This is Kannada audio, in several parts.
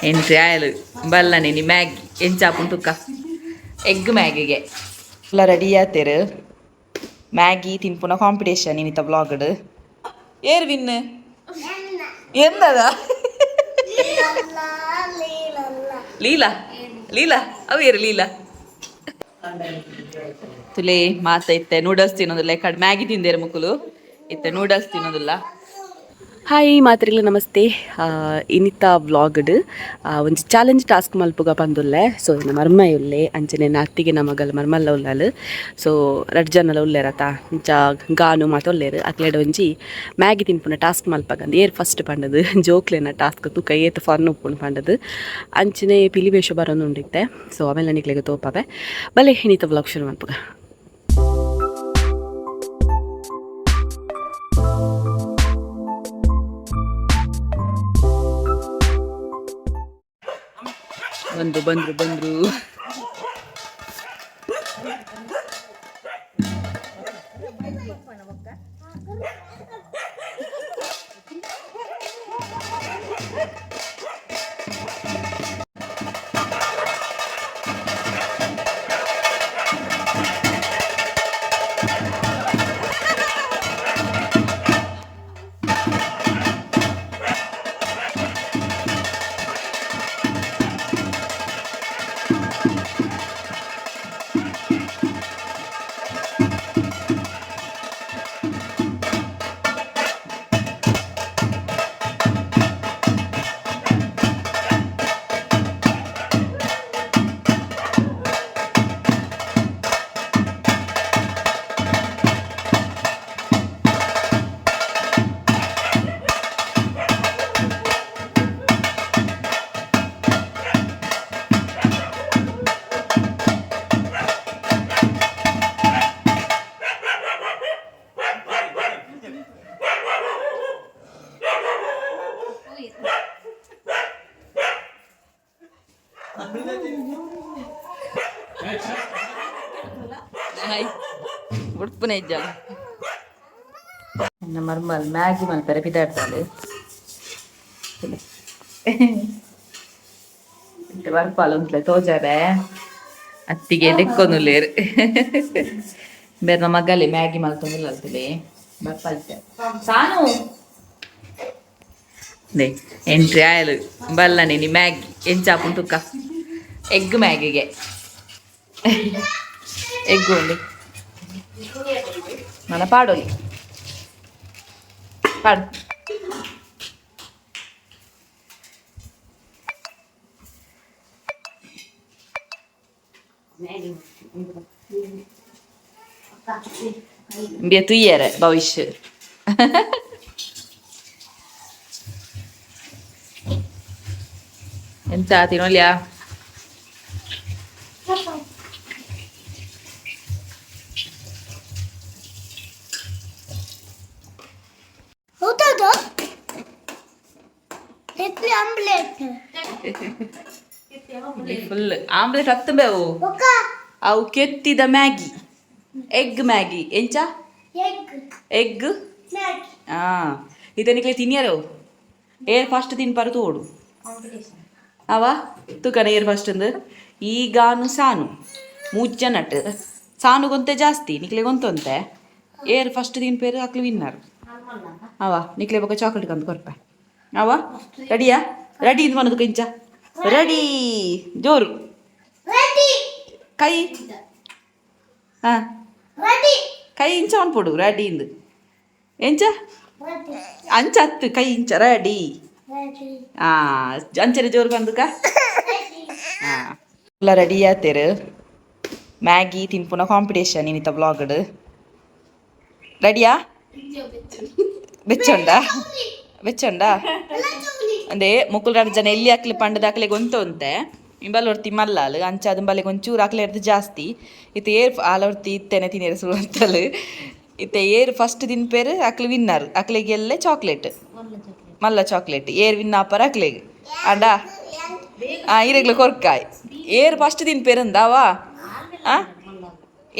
ಎಂಟ್ರಿ ಆಯಲು ಬಲ್ಲನೆ ನೀ ಮ್ಯಾಗಿ ಎಂಚಾಪುನ್ ತುಕ್ಕ ಎಗ್ ಮ್ಯಾಗಿಗೆ ಎಲ್ಲ ರೆಡಿ ಆತೇರು ಮ್ಯಾಗಿ ತಿನ್ಪುನ ಕಾಂಪಿಟೇಷನ್ ಇನ್ನಿತ ಬ್ಲಾಗ್ಡ್ ಏರ್ ವಿನ್ ಎಂದದ ಲೀಲಾ ಲೀಲಾ ಅವು ಏರು ಲೀಲಾ ತುಲೆ ಮಾತ ಇತ್ತೆ ನೂಡಲ್ಸ್ ತಿನ್ನೋದಿಲ್ಲ ಕಡ್ ಮ್ಯಾಗಿ ತಿಂದೇರು ಮುಕ್ಕುಲು ಇತ್ತೆ ನೂಡಲ್ಸ್ ತಿನ್ನೋದಿಲ್ಲ. ಹಾಯ್ ಮಾತ್ರಿಲ ನಮಸ್ತೆ. ಇನ್ನಿತ ವ್ಲಾಗ್ಡ್ ಒಂಜಿ ಚಾಲೆಂಜ್ ಟಾಸ್ಕ್ ಮಲ್ಪುಗ ಬಂದುಲ್ಲೆ. ಸೊ ಇನ್ನು ಮರ್ಮ ಉಲ್ಲೆ ಅಂಚನೆ ಅತ್ತಿಗೆ ನಮಗಲ್ ಮರ್ಮಲ್ಲ ಉಳ್ಳಾಲು. ಸೊ 2 ಜನಲ ಉಲ್ಲೆರತ ಇಂಚ ಗಾನು ಮಾತ ಉಲ್ಲೇರು ಅಕ್ಲೆಡ್ ಒಂಜಿ ಮ್ಯಾಗಿ ತಿನ್ಪುನ ಟಾಸ್ಕ್ ಮಲ್ಪಗಂದು ಏರ್ ಫಸ್ಟ್ ಪಂಡದು ಜೋಕ್ಲೆನ ಟಾಸ್ಕ್ ತೂಕ ಏತ್ ಫನ್ ಉಪ್ಪುಂಡು ಪಂಡದು ಅಂಚನೆ ಪಿಲಿವೇಶ ಬರೋದು ಉಂಡಿತ್ತೆ. ಸೊ ಆಮೇಲೆ ನಿಕ್ಲೆಗೆ ತೋಪವೆ ಬಲೆ ಇನ್ನಿತ ವ್ಲಾಗ್ ಶುರು ಮಲ್ಪುಗ. ಬಂದ್ರು ಉಡ್ಪುನೆ ಇಜ್ಜ ನನ್ನ ಮರ್ಮಲ್ ಮ್ಯಾಗಿ ಮಲ್ಪರೆ ಪಿದಾಡ್ತಾಳೆ ಬರ್ಪಾಲ ಉಂಟ್ಲೆ ತೋಜಾರೆ ಅತ್ತಿಗೆ ದೆಕ್ಕೊನುಲ್ಲೇರು ಬೇರೆ ಮಗಲಿ ಮ್ಯಾಗಿ ಮಲ್ತೊಂದಿಲ್ಲ ಅಲ್ತಲೆ ಬರ್ಪಾಲ್ತೆ ಸಾನು ದೇ ಎಂಟ್ರಿ ಆಯಲು ಬಲ್ಲನೆ ನೀ ಮ್ಯಾಗಿ ಎಂಚಾಪುನ್ ತುಕ್ಕ ಎಗ್ ಮ್ಯಾಗಿಗೆ ಎಗ್ ಉಂಡು మన పాడోలి పాడు Mbia tu ieri, భవిష్య ఎంత తినోలియా ಫುಲ್ ಆಮ್ಲೆಟ್ ಹತ್ತಬೇವು ಅವು ಕೆತ್ತಿದ ಮ್ಯಾಗಿ ಎಗ್ ಮ್ಯಾಗಿ ಎಂಚ ಎಗ್ ಇದನಿಕ್ಲೆ ತಿನ್ಯಾರು ಏರ್ ಫಸ್ಟ್ ತಿನ್ಪಾರು ತೋಡು ಅವ ತುಕನ ಏರ್ ಫಸ್ಟ್ ಅಂದು ಈಗಾನು ಸಾನು ಮೂಜ್ಜ ನಟ್ ಸಾನು ಗೊಂತೆ ಜಾಸ್ತಿ ನಿಕ್ಲೆ ಗೊಂತೊಂತೆ ಏರ್ ಫಸ್ಟ್ ತಿನ್ಪೇರು ಅಕ್ಲು ವಿನ್ನರ್ ಅವ ನಿಕ್ಲೆ ಬೊಕ್ಕ ಚಾಕ್ಲೇಟ್ ಕಂದು ಕೊರ್ಪೆ ಅವ ರೆಡಿಯಾ ರೆಡಿ ಇಂದು ಮನದು ಕೆಂಚ ರೆಡಿ ಜೋರು ಕೈ ಹಾಂ ಕೈ ಇಂಚ ಅನ್ಪೊಡು ರೆಡಿ ಇಂದು ಎಂಚ ಅಂಚ ಹತ್ತು ಕೈ ಇಂಚ ರೆಡಿ ಅಂಚನೆ ಜೋರು ಬಂದುಕ ಹಾಂ ಎಲ್ಲ ರೆಡಿ ಆತೇರು ಮ್ಯಾಗಿ ತಿನ್ಪುನ ಕಾಂಪಿಟೇಷನ್ ಇನ್ನಿತ ಬ್ಲಾಗ್ಡ್ ರೆಡಿಯಾ ಬೆಚ್ಚೊಂಡ ಅಂದೆ ಮುಕ್ಕುಲ್ 2 ಜನ ಎಲ್ಲಿ ಹಾಕ್ಲಿ ಪಂಡದ ಹಾಕ್ಲೆ ಗೊಂತೊಂತೆ ಇಂಬಲ್ ಹೊರ್ತಿ ಮಲ್ಲಾಲು ಅಂಚ ಅದನ್ನ ಬಲೆ ಒಂಚೂರು ಹಾಕ್ಲೆ ಇರ್ದು ಜಾಸ್ತಿ ಇತ್ತೆ ಏರ್ ಆಲೊರ್ತಿ ಇತ್ತೇನೆ ತಿನ್ನೇರು ಸುಳ್ತಲು ಇತ್ತೆ ಏರ್ ಫಸ್ಟ್ ತಿನ್ಪೇರು ಅಕ್ಲೆ ವಿನ್ನರ್ ಅಕ್ಲೆಗೆಲ್ಲೇ ಚಾಕ್ಲೇಟ್ ಮಲ್ಲ ಚಾಕ್ಲೇಟ್ ಏರ್ ವಿನ್ ಆಪರ್ ಅಕ್ಲೆಗೆ ಅಂಡ ಇರೆಗ್ಲು ಕೊರ್ಕಾಯ್ ಏರ್ ಫಸ್ಟ್ ತಿನ್ಪೇರು ಅಂದಾವಾ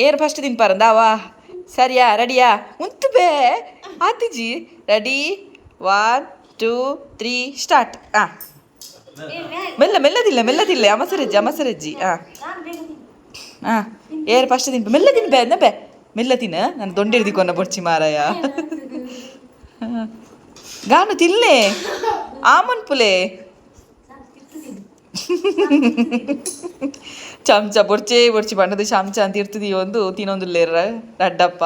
ಏರ್ ಫಸ್ಟ್ ತಿನ್ಪಾರಂದಾವಾ ಸರಿಯಾ ರೆಡಿಯಾ ಉಂತು ಬೇ ಆತಿಜಿ ರೆಡಿ 1 2 3 ಸ್ಟಾರ್ಟ್. ಮೆಲ್ಲದಿಲ್ಲ ಅಮಸರಜ್ಜಿ ಏರು ಫಸ್ಟ್ ತಿನ್ಪ ಮೆಲ್ಲ ತಿನ್ಬೆ ನಬೆ ಮೆಲ್ಲ ತಿನ್ನ ನಾನು ದೊಂಡಿಡ್ದಿಕೊನ್ನ ಬೊಡ್ಚಿ ಮಾರಾಯ. ಗಾನು ತಿನ್ಲೆ ಆಮನ್ಪುಲೆ ಚಮಚ ಬೊಡ್ಚಿ ಬಣ್ಣದ ಚಮಚ ಅಂತ ಇರ್ತದಿ ಒಂದು ತಿನ್ನೊಂದುಲ್ಲೇರ ರಡ್ಡಪ್ಪ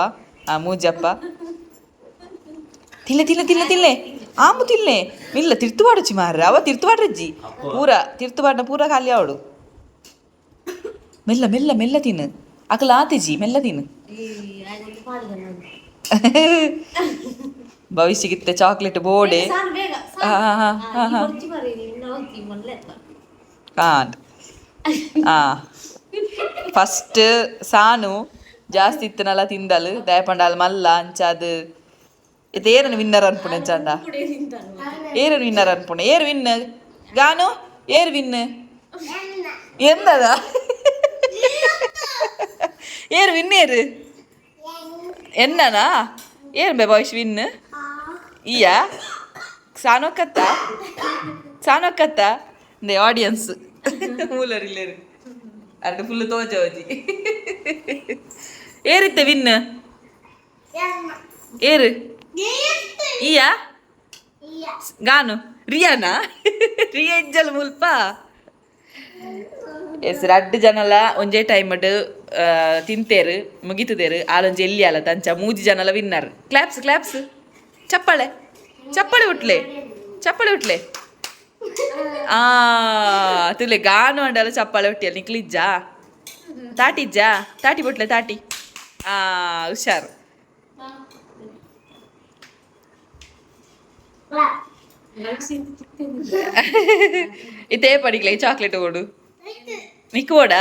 ಮೂಜಪ್ಪ ತಿನ್ಲೆ ಆಮು ತಿನ್ಲೆ ಮಿಲ್ಲ ತಿರ್ತುವಾಡುಚಿ ಮಾರ್ರೆ ಅವ ತಿರ್ತುವಾಡ್ರಜ್ಜಿ ಪೂರ ಖಾಲಿ ಅವಡು. ಮೆಲ್ಲ ತಿನ್ನು ಅಕಲ ಆತೆಜಿ ಮೆಲ್ಲ ತಿನ್ನು. ಭವಿಷ್ಯಗಿತ್ತೆ ಚಾಕ್ಲೇಟ್ ಬೋಡೆ ಫಸ್ಟ್ ಸಾನು ಜಾಸ್ತಿ ಇತ್ತನಲ್ಲ ತಿಂದಲು ದಯಪಂಡಾಲ್ ಮಲ್ಲ ಅಂಚಾದು ಇದೇರನ್ನು ವಿನ್ನರ್ ಅನ್ಪುಣೆ ಅಂಚಾಂಡ ಏರನ್ನು ವಿನ್ನರ್ ಅನ್ಪುಣೆ ಏರು ವಿನ್ ಗಾನು ಏರು ವಿನ್ ಎಂದದ ಏರು ವಿನ್ ಏರು ಎನ್ನನಾ ಏರು ಬೇ ಬಾಯ್ಸ್ ವಿನ್ ಈಯ ಸಾನೋಕತ್ತ ದ ಆಡಿಯನ್ಸ್ ಮೂಲರಿಲ್ಲೇರು ಅರ್ಧ ಫುಲ್ ತೋಜಿ ಏರಿತ್ತೆ ವಿನ್ ಏರು ಈಯ ಗಾನು ರಿಯಾನಾ ರಿಯಾ ಇಜ್ಜಲ್ ಮುಲ್ಪ ಎಸ್ ರಡ್ಡು ಜನಲ ಒಂಜೇ ಟೈಮ್ ತಿಂತೇರು ಮುಗಿತದೇರು ಆಲೊಂಜಿ ಎಲ್ಲಿ ಅಲ್ಲ ತಂಚ ಮೂಜಿ ಜನಲ ವಿನ್ನರ್. ಕ್ಲಾಪ್ಸ್ ಚಪ್ಪಳೆ ಉಟ್ಲೆ ತುಲೆ ಗಾನು ಅಂಡಲ್ಲ ಚಪ್ಪಾಳೆ ಹೊಟ್ಟಿಯಲ್ಲ ನಿಕ್ಲಿಜ್ಜಾ ತಾಟಿ ಬಿಟ್ಲೆ ಹುಷಾರು. ಇದೇ ಪಡಿಕ್ಲೆ ಚಾಕ್ಲೇಟ್ ಓಡು ನಿಕ್ ಓಡ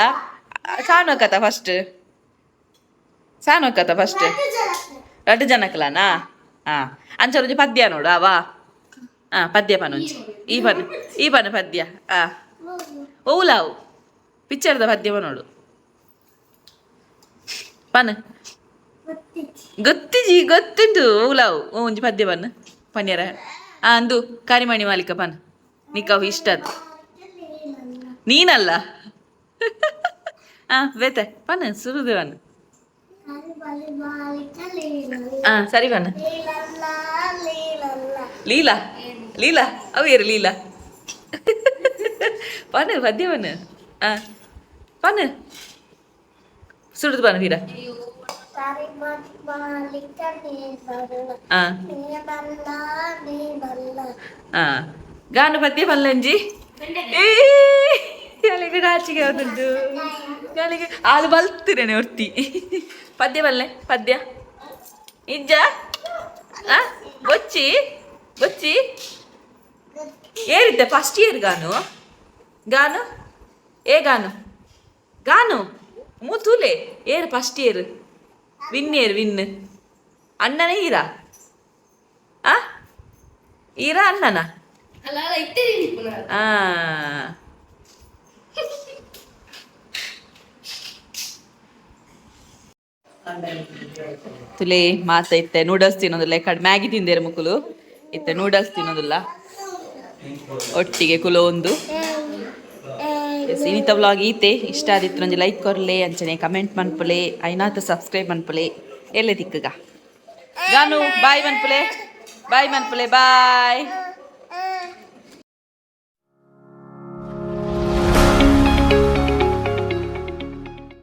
ಸಾನೋಕತ್ತ ಫಸ್ಟ್ ರಡ್ಡು ಜನಕ್ಲಾನಾ ಅಂಚೊಂಜಿ ಪದ್ಯ ನೋಡು ಅವಾ ಪದ್ಯ ಪನೊಂಜಿ ಈ ಪನ ಪದ್ಯ ಓಲಾವು ಪಿಕ್ಚರ್ದ ಪದ್ಯ ನೋಡು ಪನ್ ಗೊತ್ತುಂಟು ಓಲಾವು ಒಂಜಿ ಪದ್ಯ ಪನ್ಯರ ಅಂದು ಕರಿಮಣಿ ಮಾಲಿಕ ಪನ್ ನಿಕ್ಕವು ಇಷ್ಟ ಅದು ನೀನಲ್ಲ ಬೇತೆ ಪನ್ ಸುರುದೆ ಪನ್ ಸರಿ ಪನ್ ಲೀಲಾ ಅವು ಏರು ಲೀಲಾ ಪನ್ ಪದ್ಯ ಪನ್ ಸುಡುದು ಪನ್ ವೀರ ಗಾನು ಪದ್ಯ ಪಲ್ಲಂಜಿ ನನಗೆ ನಾಚಿಕೆ ಆದದ್ದು ನನಗೆ ಆಳು ಬಲ್ತಿರೇನೆ ಹೊರ್ತಿ ಪದ್ಯ ಪದ್ಯ ಇಜ್ಜ ಬೊಚ್ಚಿ ಏರಿದ್ದೆ ಫಸ್ಟ್ ಇಯರ್ ಗಾನು ಮೂತೂಲೆ ಏರು ಫಸ್ಟ್ ಇಯರ್ ವಿನ್ ಅಣ್ಣನ ಈರಾ ಅಣ್ಣನ ತುಲೆ ಮಾತ ಇತ್ತೆ ನೂಡಲ್ಸ್ ತಿನ್ನೋದಿಲ್ಲ ಕಡೆ ಮ್ಯಾಗಿ ತಿಂದೇರು ಮುಕ್ಕುಲು ಇತ್ತೆ ನೂಡಲ್ಸ್ ತಿನ್ನೋದಿಲ್ಲ ಒಟ್ಟಿಗೆ ಕುಲೋ ಒಂದು ಇನಿತ ವ್ಲಾಗ್ ಈತೆ ಇಷ್ಟ ಆದಿತ್ತು ನಂಗೆ ಲೈಕ್ ಕೊರ್ಲೆ ಅಂಚನೆ ಕಮೆಂಟ್ ಮನ್ಪುಲೆ ಐನಾತ ಸಬ್ಸ್ಕ್ರೈಬ್ ಮನ್ಪುಲೆ ಎಲ್ಲೇ ದಿಕ್ಕಗ ಗಾನು ಬಾಯ್ ಮನ್ಪುಲೆ ಬಾಯ್